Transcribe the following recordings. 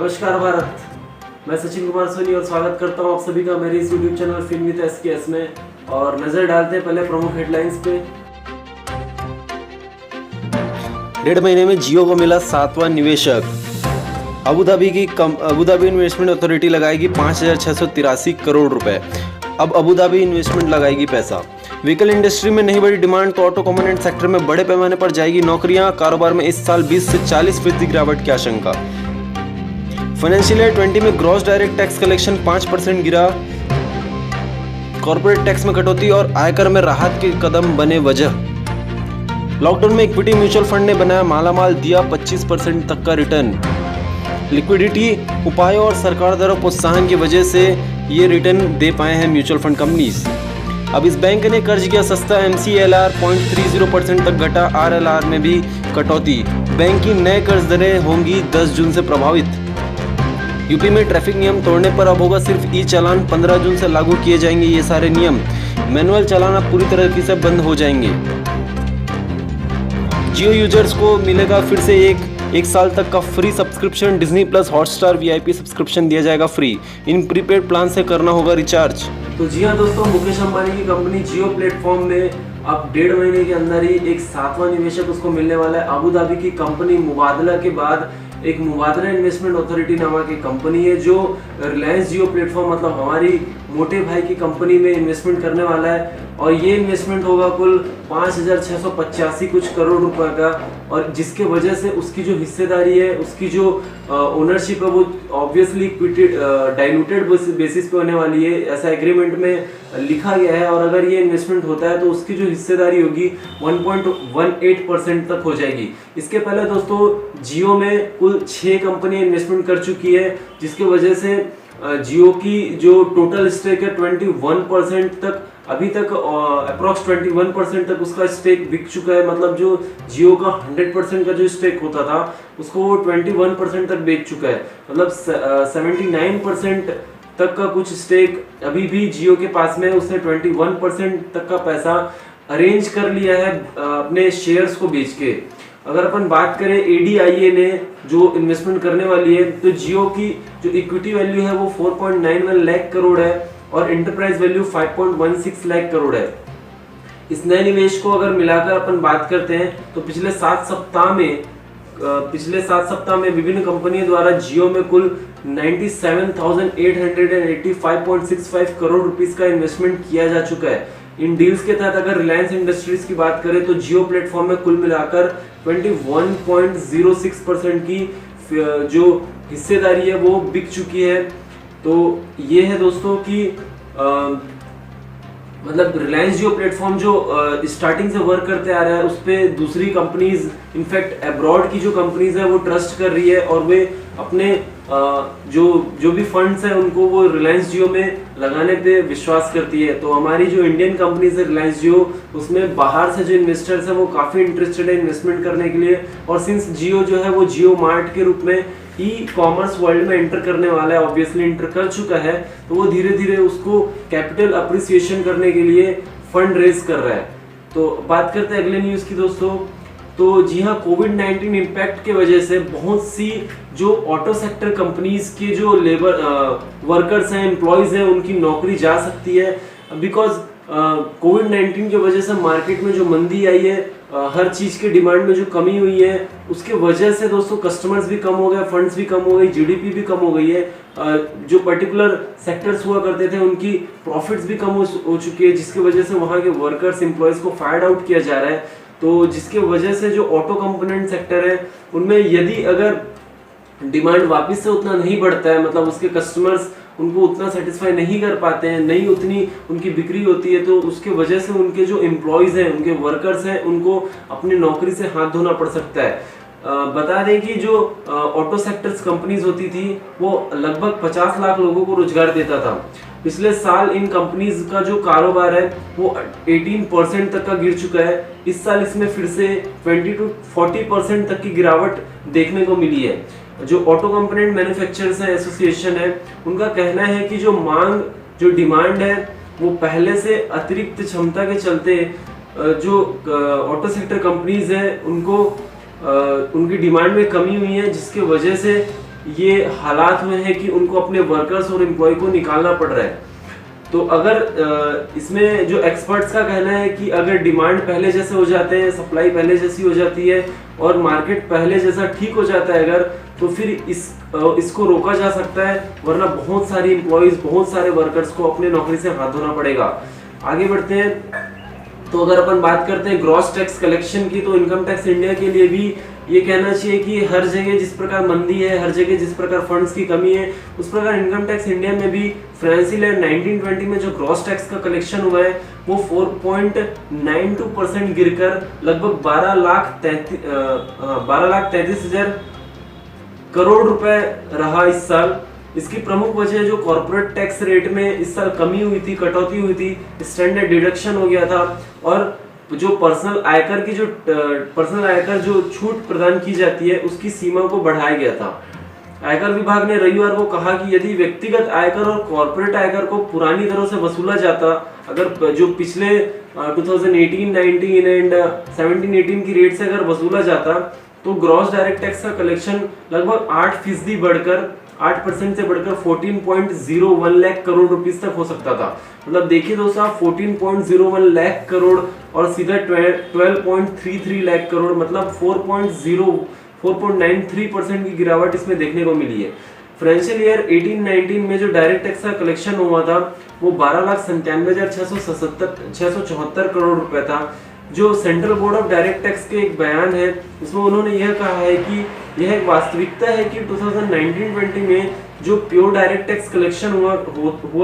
नमस्कार भारत, मैं सचिन कुमार सोनी और स्वागत करता हूं आप सभी का मेरे इस YouTube channel film with SKS में। और नजर डालते हैं पहले प्रमुख हेडलाइंस पे। 1.5 महीने में जियो को मिला 7वां निवेशक। अबू धाबी इन्वेस्टमेंट अथॉरिटी लगाएगी 5,683 करोड़ रुपए। अब अबू धाबी इन्वेस्टमेंट लगाएगी पैसा। व्हीकल इंडस्ट्री में नहीं बढ़ी डिमांड तो ऑटो कंपोनेंट सेक्टर में बड़े पैमाने पर जाएगी नौकरियां। कारोबार में इस साल 20 से 40% गिरावट की आशंका। फाइनेंशियल ईयर 20 में ग्रॉस डायरेक्ट टैक्स कलेक्शन 5% गिरा। कॉर्पोरेट टैक्स में कटौती और आयकर में राहत के कदम बने वजह। लॉकडाउन में इक्विटी म्यूचुअल फंड ने बनाया मालामाल, दिया 25% तक का रिटर्न। लिक्विडिटी उपायों और सरकार द्वारा प्रोत्साहन की वजह से ये रिटर्न दे पाए हैं म्यूचुअल फंड कंपनीज। अब इस बैंक ने कर्ज किया सस्ता, MCLR 0.30% तक घटा। RLR में भी कटौती। बैंक की नए कर्ज दरें होंगी 10 जून से प्रभावित। यूपी में ट्रैफिक नियम तोड़ने पर अब होगा सिर्फ ई चालान। 15 जून से लागू किए जाएंगे ये सारे नियम। मैनुअल चालान अब पूरी तरह से बंद हो जाएंगे। जियो यूजर्स को मिलेगा फिर से एक साल तक का free subscription. Disney plus Hotstar VIP subscription दिया जाएगा फ्री। इन प्रीपेड प्लान से करना होगा रिचार्ज। तो जी हाँ दोस्तों, मुकेश अंबानी की कंपनी जियो प्लेटफॉर्म में अब 1.5 महीने के अंदर ही एक 7वां निवेशक उसको मिलने वाला है। अबू धाबी की कंपनी मुबादला के बाद एक मुबादला इन्वेस्टमेंट अथॉरिटी नामा की कंपनी है जो रिलायंस जियो प्लेटफॉर्म मतलब हमारी मोटे भाई की कंपनी में इन्वेस्टमेंट करने वाला है। और ये इन्वेस्टमेंट होगा कुल 5,685 कुछ करोड़ रुपए का। और जिसके वजह से उसकी जो हिस्सेदारी है, उसकी जो ओनरशिप है वो ऑब्वियसली इक्विटी डाइल्यूटेड बेसिस पे होने वाली है, ऐसा एग्रीमेंट में लिखा गया है। और अगर ये इन्वेस्टमेंट होता है तो उसकी जो हिस्सेदारी होगी 1.18% तक हो जाएगी। इसके पहले दोस्तों जियो में कुल 6 कंपनियां इन्वेस्टमेंट कर चुकी है, जिसके वजह से जियो की जो टोटल स्टेक है 21% तक अभी तक अप्रॉक्स 21% तक उसका स्टेक बिक चुका है। मतलब जो जियो का 100% का जो स्टेक होता था उसको वो 21% तक बेच चुका है। मतलब 79% तक का कुछ स्टेक अभी भी जियो के पास में। उसने 21% तक का पैसा अरेंज कर लिया है अपने शेयर्स को बेच के। अगर अपन बात करें ADIA ने जो इन्वेस्टमेंट करने वाली है तो जियो की जो इक्विटी वैल्यू है वो 4.91 लाख करोड़ है और एंटरप्राइज वैल्यू 5.16 लाख करोड़ है। इस नए निवेश को अगर मिलाकर अपन बात करते हैं तो पिछले 7 सप्ताह में विभिन्न कंपनियों द्वारा जियो में कुल 97,885.65 करोड़ रुपीस का इन्वेस्टमेंट किया जा चुका है। इन डील्स के तहत अगर रिलायंस इंडस्ट्रीज की बात करें तो जियो प्लेटफॉर्म में कुल मिलाकर 21.06% की जो हिस्सेदारी है वो बिक चुकी है। तो ये है दोस्तों कि मतलब रिलायंस जियो प्लेटफॉर्म जो स्टार्टिंग से वर्क करते आ रहा है उस पे दूसरी कंपनीज, इनफैक्ट अब्रॉड की जो कंपनीज है वो ट्रस्ट कर रही है और वे अपने जो भी फंड्स हैं उनको वो रिलायंस जियो में लगाने पे विश्वास करती है। तो हमारी जो इंडियन कंपनीज है रिलायंस जियो, उसमें बाहर से जो इन्वेस्टर्स हैं वो काफ़ी इंटरेस्टेड है इन्वेस्टमेंट करने के लिए। और सिंस जियो जो है वो जियो मार्ट के रूप में ई-कॉमर्स वर्ल्ड में एंटर करने वाला है, ऑब्वियसली एंटर कर चुका है, तो वो धीरे धीरे उसको कैपिटल अप्रिसिएशन करने के लिए फंड रेज कर रहा है। तो बात करते हैं अगले न्यूज़ की दोस्तों। तो जी हाँ, कोविड-19 इम्पैक्ट के वजह से बहुत सी जो ऑटो सेक्टर कंपनीज के जो लेबर वर्कर्स हैं, एम्प्लॉयज हैं, उनकी नौकरी जा सकती है। बिकॉज कोविड-19 की वजह से मार्केट में जो मंदी आई है, हर चीज़ के डिमांड में जो कमी हुई है, उसके वजह से दोस्तों कस्टमर्स भी कम हो गए, फंड्स भी कम हो गई, GDP भी कम हो गई है। जो पर्टिकुलर सेक्टर्स हुआ करते थे उनकी प्रॉफिट्स भी कम हो चुकी है, जिसकी वजह से वहाँ के वर्कर्स, एम्प्लॉयज़ को फायर्ड आउट किया जा रहा है। तो जिसके वजह से जो ऑटो कंपोनेंट सेक्टर है उनमें यदि अगर डिमांड वापस से उतना नहीं बढ़ता है, मतलब उसके कस्टमर्स उनको उतना सेटिस्फाई नहीं कर पाते हैं, नहीं उतनी उनकी बिक्री होती है, तो उसके वजह से उनके जो एम्प्लॉयज़ हैं, उनके वर्कर्स हैं, उनको अपनी नौकरी से हाथ धोना पड़ सकता है। बता दें कि जो ऑटो सेक्टर्स कंपनीज होती थी वो लगभग 50 लाख लोगों को रोजगार देता था। पिछले साल इन कंपनीज का जो कारोबार है वो 18% तक का गिर चुका है। इस साल इसमें फिर से 20 to 40% तक की गिरावट देखने को मिली है। जो ऑटो कंपोनेंट मैन्युफैक्चरर्स है एसोसिएशन है, उनका कहना है कि जो डिमांड है वो पहले से अतिरिक्त क्षमता के चलते जो ऑटो सेक्टर कंपनीज है उनको उनकी डिमांड में कमी हुई है, जिसके वजह से ये हालात हुए हैं कि उनको अपने वर्कर्स और एम्प्लॉय को निकालना पड़ रहा है। तो अगर इसमें जो एक्सपर्ट्स का कहना है कि अगर डिमांड पहले जैसे हो जाते हैं, सप्लाई पहले जैसी हो जाती है और मार्केट पहले जैसा ठीक हो जाता है अगर, तो फिर इसको रोका जा सकता है, वरना बहुत सारी एम्प्लॉयज, बहुत सारे वर्कर्स को अपने नौकरी से हाथ धोना पड़ेगा। आगे बढ़ते हैं। तो अगर अपन बात करते हैं ग्रॉस टैक्स कलेक्शन की, तो इनकम टैक्स इंडिया के लिए भी ये कहना चाहिए कि हर जगह जिस प्रकार मंदी है, हर जगह जिस प्रकार फंड्स की कमी है, उस प्रकार इनकम टैक्स इंडिया में भी फाइनेंशियल ईयर 1920 में जो ग्रॉस टैक्स का कलेक्शन हुआ है वो 4.92% गिरकर लगभग 12,33,000 करोड़ रुपए रहा इस साल। इसकी प्रमुख वजह जो कॉर्पोरेट टैक्स रेट में इस साल कमी हुई थी, कटौती हुई थी, स्टैंडर्ड डिडक्शन हो गया था, और जो पर्सनल आयकर जो छूट प्रदान की जाती है उसकी सीमा को बढ़ाया गया था। आयकर विभाग ने रविवार को कहा कि यदि व्यक्तिगत आयकर और कॉर्पोरेट आयकर को पुरानी दरों से वसूला जाता, अगर जो पिछले 2018-19 एंड 17-18 की रेट से अगर वसूला जाता, तो ग्रॉस डायरेक्ट टैक्स का कलेक्शन लगभग 8% बढ़कर 8% से बढ़कर 14.01 लाख करोड़ रुपीस तक हो सकता था। मतलब देखिए दोस्तों आप 14.01 लाख करोड़ और सीधा 12.33 लाख करोड़, मतलब 4.93% की गिरावट इसमें देखने को मिली है। फाइनेंशियल ईयर 18-19 में जो डायरेक्ट टैक्स का कलेक्शन हुआ था वो 12,97,674 करोड़ रुपए था। जो central board of direct tax के एक बयान है उसमें उन्होंने यह कहा है कि यह एक वास्तविकता है कि 2019-20 में जो प्योर डायरेक्ट टैक्स कलेक्शन हुआ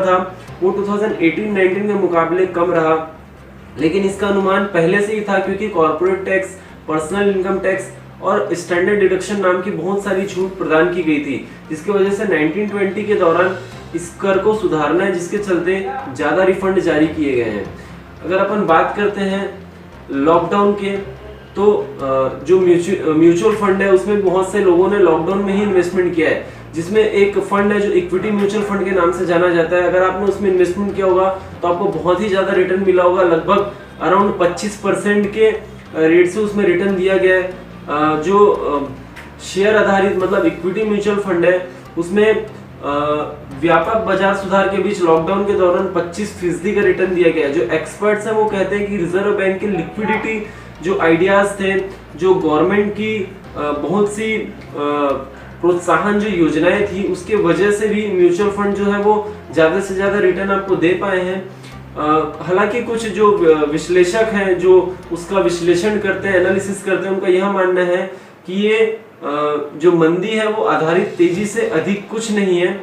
था वो 2018-19 के मुकाबले कम रहा, लेकिन इसका अनुमान पहले से ही था क्योंकि corporate tax, personal income tax और स्टैंडर्ड डिडक्शन नाम की बहुत सारी छूट प्रदान की गई थी, जिसकी वजह से 1920 के दौरान इस कर को सुधारना है, जिसके चलते ज्यादा रिफंड जारी किए गए हैं। अगर अपन बात करते हैं लॉकडाउन के, तो जो म्यूचुअल फंड है उसमें बहुत से लोगों ने लॉकडाउन में ही इन्वेस्टमेंट किया है, जिसमें एक फंड है जो इक्विटी म्यूचुअल फंड के नाम से जाना जाता है। अगर आपने उसमें इन्वेस्टमेंट किया होगा तो आपको बहुत ही ज्यादा रिटर्न मिला होगा, लगभग अराउंड 25% के रेट से उसमें रिटर्न दिया गया है। जो शेयर आधारित मतलब इक्विटी म्यूचुअल फंड है उसमें व्यापक बाजार सुधार के बीच लॉकडाउन के दौरान 25% का रिटर्न दिया गया है। जो एक्सपर्ट्स हैं वो कहते हैं कि रिजर्व बैंक के लिक्विडिटी जो आइडियाज थे, जो गवर्नमेंट की बहुत सी प्रोत्साहन जो योजनाएं थी उसके वजह से भी म्यूचुअल फंड जो है वो ज्यादा से ज्यादा रिटर्न आपको दे पाए हैं। हालांकि कुछ जो विश्लेषक हैं जो उसका विश्लेषण करते हैं, एनालिसिस करते हैं, उनका यह मानना है कि ये जो मंदी है वो आधारित तेजी से अधिक कुछ नहीं है।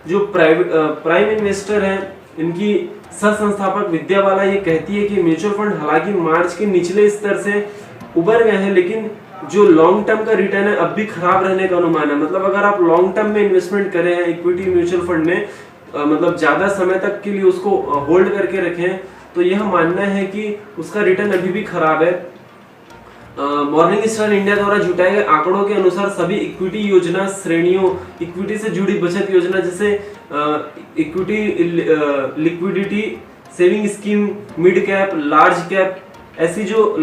जो प्राइम इन्वेस्टर हैं इनकी सह संस्थापक विद्या बाला ये कहती है कि म्यूचुअल फंड हालांकि मार्च के निचले स्तर से उबर गए हैं, लेकिन जो लॉन्ग टर्म का रिटर्न है अब भी खराब रहने का अनुमान है। मतलब अगर आप लॉन्ग टर्म में इन्वेस्टमेंट करें हैं इक्विटी म्यूचुअल फंड में, मतलब ज्यादा समय तक के लिए उसको होल्ड करके रखें, तो यह मानना है कि उसका रिटर्न अभी भी खराब है। मॉर्निंग स्टार इंडिया द्वारा जुटाए गए आंकड़ों के अनुसार सभी इक्विटी योजना श्रेणियों, इक्विटी से जुड़ी बचत योजना जैसे equity liquidity saving scheme, mid cap, large cap, ऐसी जो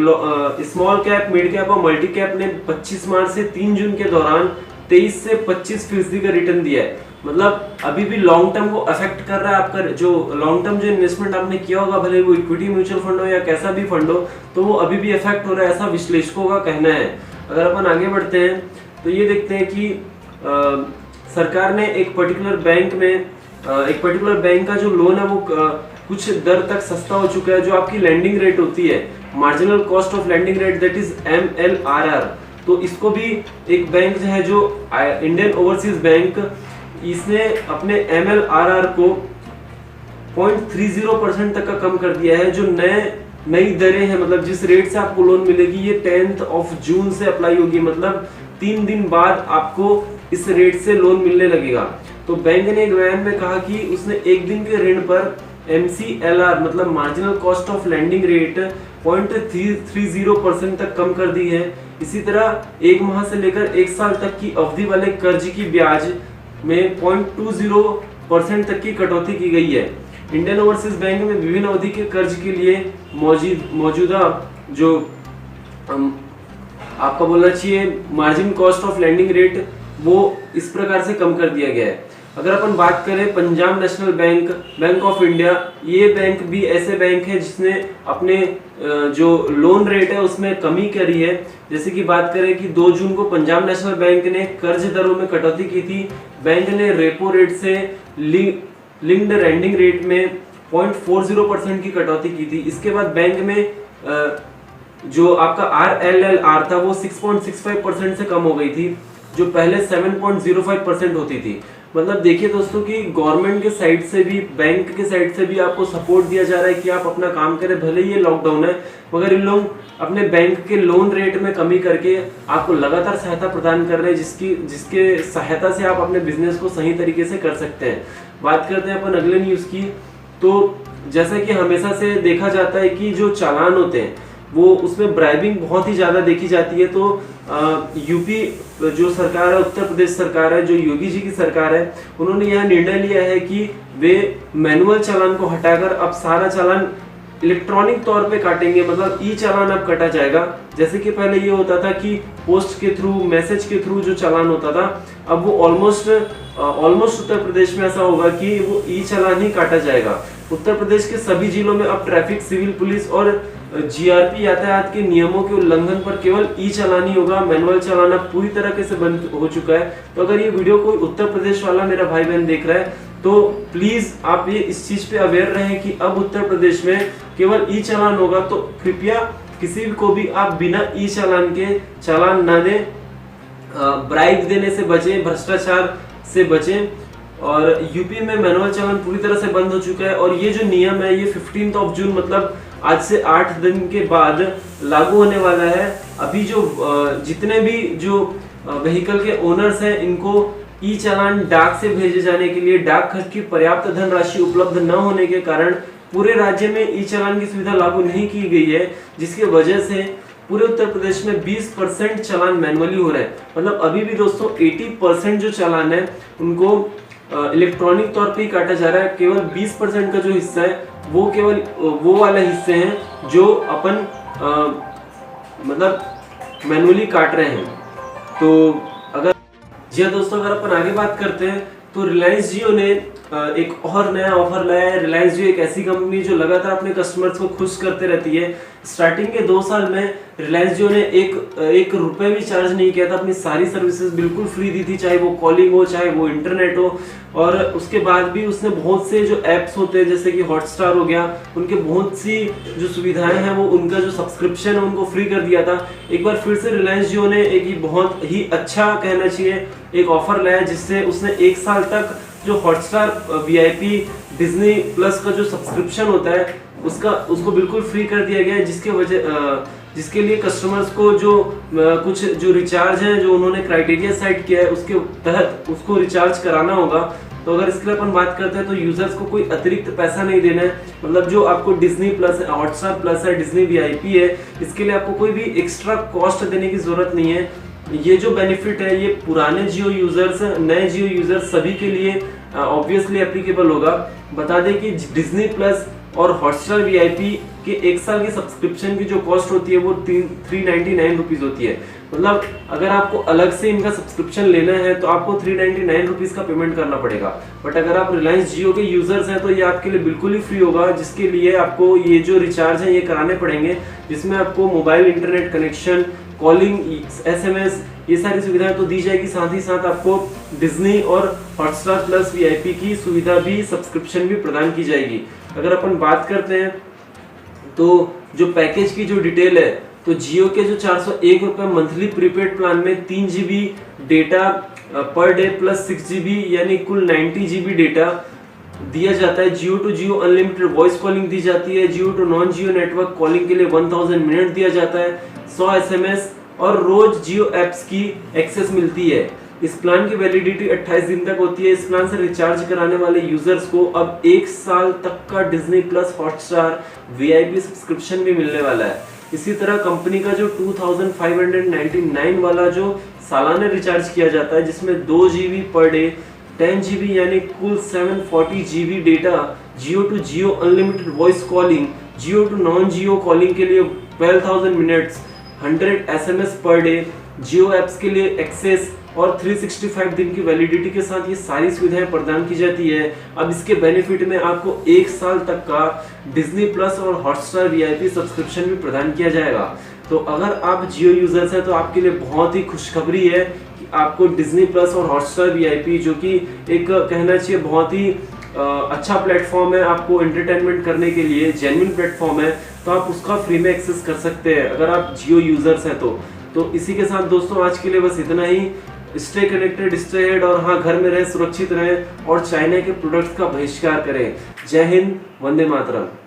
स्मॉल कैप, मिड कैप और मल्टी कैप ने 25 मार्च से 3 जून के दौरान 23 से 25% का रिटर्न दिया है। मतलब अभी भी लॉन्ग टर्म को अफेक्ट कर रहा है आपका जो लॉन्ग टर्म जो इन्वेस्टमेंट आपने किया होगा, भले वो इक्विटी म्यूचुअल फंड हो या कैसा भी फंड हो, तो वो अभी भी अफेक्ट हो रहा है, ऐसा विश्लेषकों का कहना है। अगर अपन आगे बढ़ते हैं तो ये देखते हैं कि सरकार ने एक पर्टिकुलर बैंक का जो लोन है वो कुछ दर तक सस्ता हो चुका है। जो आपकी लैंडिंग रेट होती है, marginal cost of landing rate, that is MLRR, तो इसको भी एक बैंक जो है जो इंडियन ओवरसीज बैंक, इसने अपने MLRR को 0.30% तक का कम कर दिया है। जो नई दरें हैं, मतलब जिस रेट से आपको लोन मिलेगी, ये 10 जून से अप्लाई होगी, मतलब 3 दिन बाद आपको इस रेट से लोन मिलने लगेगा। तो बैंक ने एक बयान में कहा कि उसने एक दिन के ऋण पर MCLR मतलब marginal cost of landing rate 0.30% तक कम कर दी है। इसी तरह एक माह से लेकर 1 साल तक की अवधि वाले कर्ज की ब्याज में 0.20% तक की कटौती की गई है। इंडियन ओवरसीज बैंक में विभिन्न अवधि के कर्ज के लिए मौजूदा जो आपका बोलना चाहिए margin cost of landing rate वो इस प्रकार से कम कर दिया गया है। अगर अपन बात करें Punjab national bank, bank of India, ये बैंक भी ऐसे बैंक है जिसने अपने जो लोन रेट है उसमें कमी करी है। जैसे कि बात करें कि 2 जून को पंजाब नेशनल बैंक ने कर्ज दरों में कटौती की थी। बैंक ने रेपो रेट से लिंक्ड रेंडिंग रेट में 0.40% की कटौती की थी। इसके बाद बैंक में जो आपका RLLR था वो 6.65% से कम हो गई थी, जो पहले 7.05% होती थी। मतलब देखिए दोस्तों कि गवर्नमेंट के साइड से भी, बैंक के साइड से भी आपको सपोर्ट दिया जा रहा है कि आप अपना काम करें, भले ही ये लॉकडाउन है, मगर इन लोग अपने बैंक के लोन रेट में कमी करके आपको लगातार सहायता प्रदान कर रहे हैं, जिसके सहायता से आप अपने बिजनेस को सही तरीके से कर सकते हैं। बात करते हैं अपन अगले न्यूज़ की। तो जैसा कि हमेशा से देखा जाता है कि जो चालान होते हैं वो उसमें ब्राइबिंग बहुत ही ज़्यादा देखी जाती है। तो यूपी जो सरकार है, उत्तर प्रदेश सरकार है, जो योगी जी की सरकार है, उन्होंने यह निर्णय लिया है कि वे मैनुअल चालान को हटाकर अब सारा चालान इलेक्ट्रॉनिक तौर पे काटेंगे। मतलब ई चालान अब कटा जाएगा। जैसे कि पहले ये होता था कि पोस्ट के थ्रू, मैसेज के थ्रू जो चालान होता था, अब वो ऑलमोस्ट उत्तर प्रदेश में ऐसा होगा कि वो ई चालान ही काटा जाएगा। उत्तर प्रदेश के सभी जिलों में अब ट्रैफिक, सिविल पुलिस और GRP यातायात के नियमों के उल्लंघन पर केवल ई चालान ही होगा। मैनुअल चालान अब पूरी तरीके से बंद हो चुका है। तो अगर ये वीडियो कोई उत्तर प्रदेश वाला मेरा भाई बहन देख रहा है तो प्लीज आप ये इस चीज पे अवेयर रहें कि अब उत्तर प्रदेश में केवल ई चालान होगा। तो कृपया किसी को भी आप बिना ई चालान के चालान ना दें, ब्राइब देने से बचें, भ्रष्टाचार से बचें। और यूपी में मैनुअल चालान पूरी तरह से बंद हो चुका है और ये जो नियम है ये 15 जून मतलब आज से 8 दिन के बाद लागू होने वाला है। अभी जो जितने भी जो व्हीकल के ओनर्स हैं इनको ई चालान डाक से भेजे जाने के लिए डाक खर्च की पर्याप्त धनराशि उपलब्ध न होने के कारण पूरे राज्य में ई चालान की सुविधा लागू नहीं की गई है, जिसकी वजह से पूरे उत्तर प्रदेश में 20% चालान मैनुअली हो रहा है। मतलब अभी भी दोस्तों 80% जो चालान है उनको इलेक्ट्रॉनिक तौर पे ही काटा जा रहा है। केवल 20% का जो हिस्सा है वो केवल वो वाले हिस्से हैं जो अपन मतलब मैनुअली काट रहे हैं। तो अगर जी हाँ दोस्तों, अगर अपन आगे बात करते हैं तो रिलायंस जियो ने एक और नया ऑफर लाया है। रिलायंस जियो एक ऐसी कंपनी जो लगातार अपने कस्टमर्स को खुश करते रहती है। स्टार्टिंग के 2 साल में रिलायंस जियो ने एक रुपए भी चार्ज नहीं किया था, अपनी सारी सर्विसेज बिल्कुल फ्री दी थी, चाहे वो कॉलिंग हो, चाहे वो इंटरनेट हो। और उसके बाद भी उसने बहुत से जो एप्स होते हैं जैसे कि हॉटस्टार हो गया, उनके बहुत सी जो सुविधाएं हैं वो उनका जो सब्सक्रिप्शन है उनको फ्री कर दिया था। एक बार फिर से रिलायंस जियो ने एक बहुत ही अच्छा कहना चाहिए एक ऑफर लाया, जिससे उसने 1 साल तक जो हॉटस्टार VIP डिज्नी प्लस का जो सब्सक्रिप्शन होता है उसको बिल्कुल फ्री कर दिया गया है, जिसके लिए कस्टमर्स को जो कुछ जो रिचार्ज है जो उन्होंने क्राइटेरिया सेट किया है उसके तहत उसको रिचार्ज कराना होगा। तो अगर इसके लिए अपन बात करते हैं तो यूजर्स को कोई अतिरिक्त पैसा नहीं देना है। मतलब जो आपको डिज्नी प्लस है, हॉटस्टार प्लस है, डिज्नी VIP है, इसके लिए आपको कोई भी एक्स्ट्रा कॉस्ट देने की जरूरत नहीं है। ये जो बेनिफिट है ये पुराने जियो यूजर्स, नए जियो यूजर्स सभी के लिए ऑब्वियसली एप्लीकेबल होगा। बता दें कि डिज्नी प्लस और हॉटस्टार VIP के 1 साल की सब्सक्रिप्शन की जो कॉस्ट होती है वो 399 रुपीज होती है। मतलब अगर आपको अलग से इनका सब्सक्रिप्शन लेना है तो आपको 399 रुपीज का पेमेंट करना पड़ेगा। बट अगर आप रिलायंस जियो के यूजर्स हैं तो ये आपके लिए बिल्कुल ही फ्री होगा, जिसके लिए आपको ये जो रिचार्ज है ये कराने पड़ेंगे, जिसमें आपको mobile internet connection, calling, SMS ये सारी सुविधाएं तो दी जाएगी। साथ ही साथ आपको डिज्नी और हॉटस्टार प्लस VIP की सुविधा भी, सब्सक्रिप्शन भी प्रदान की जाएगी। अगर अपन बात करते हैं तो जो पैकेज की जो डिटेल है तो जियो के जो 401 रुपए मंथली प्रीपेड प्लान में 3 GB data per debt plus 6 GB यानी कुल 90 GB डेटा दिया जाता है। Jio to Jio unlimited voice calling दी जाती है। Jio to non Jio network calling के लिए 1000 मिनट दिया जाता है, 100 SMS और रोज जियो एप्स की एक्सेस मिलती है। इस प्लान की वैलिडिटी 28 दिन तक होती है। इस प्लान से रिचार्ज कराने वाले यूजर्स को अब 1 साल तक का Disney plus Hotstar VIP subscription भी मिलने वाला है। इसी तरह कंपनी का जो 2599 वाला जो सालाना रिचार्ज किया जाता है, जिसमें 2 GB पर डे 10 GB यानी कुल 740 GB data, Jio to Jio unlimited voice calling, Jio to non Jio calling के लिए 12,000 minutes, 100 SMS per day, Jio apps के लिए एक्सेस, और 365 दिन की वैलिडिटी के साथ ये सारी सुविधाएं प्रदान की जाती है। अब इसके बेनिफिट में आपको 1 साल तक का डिज्नी प्लस और हॉटस्टार वीआईपी सब्सक्रिप्शन भी प्रदान किया जाएगा। तो अगर आप जियो यूजर्स हैं तो आपके लिए बहुत ही खुशखबरी है कि आपको डिज्नी प्लस और हॉटस्टार वीआईपी, जो कि एक कहना चाहिए बहुत ही अच्छा प्लेटफॉर्म है आपको एंटरटेनमेंट करने के लिए, जेन्युइन प्लेटफॉर्म है, तो आप उसका फ्री में एक्सेस कर सकते हैं अगर आप जियो यूजर्स हैं तो इसी के साथ दोस्तों आज के लिए बस इतना ही। स्टे कनेक्टेड, स्टे हेड, और हाँ, घर में रहें, सुरक्षित रहें और चाइना के प्रोडक्ट्स का बहिष्कार करें। जय हिंद, वंदे मातरम।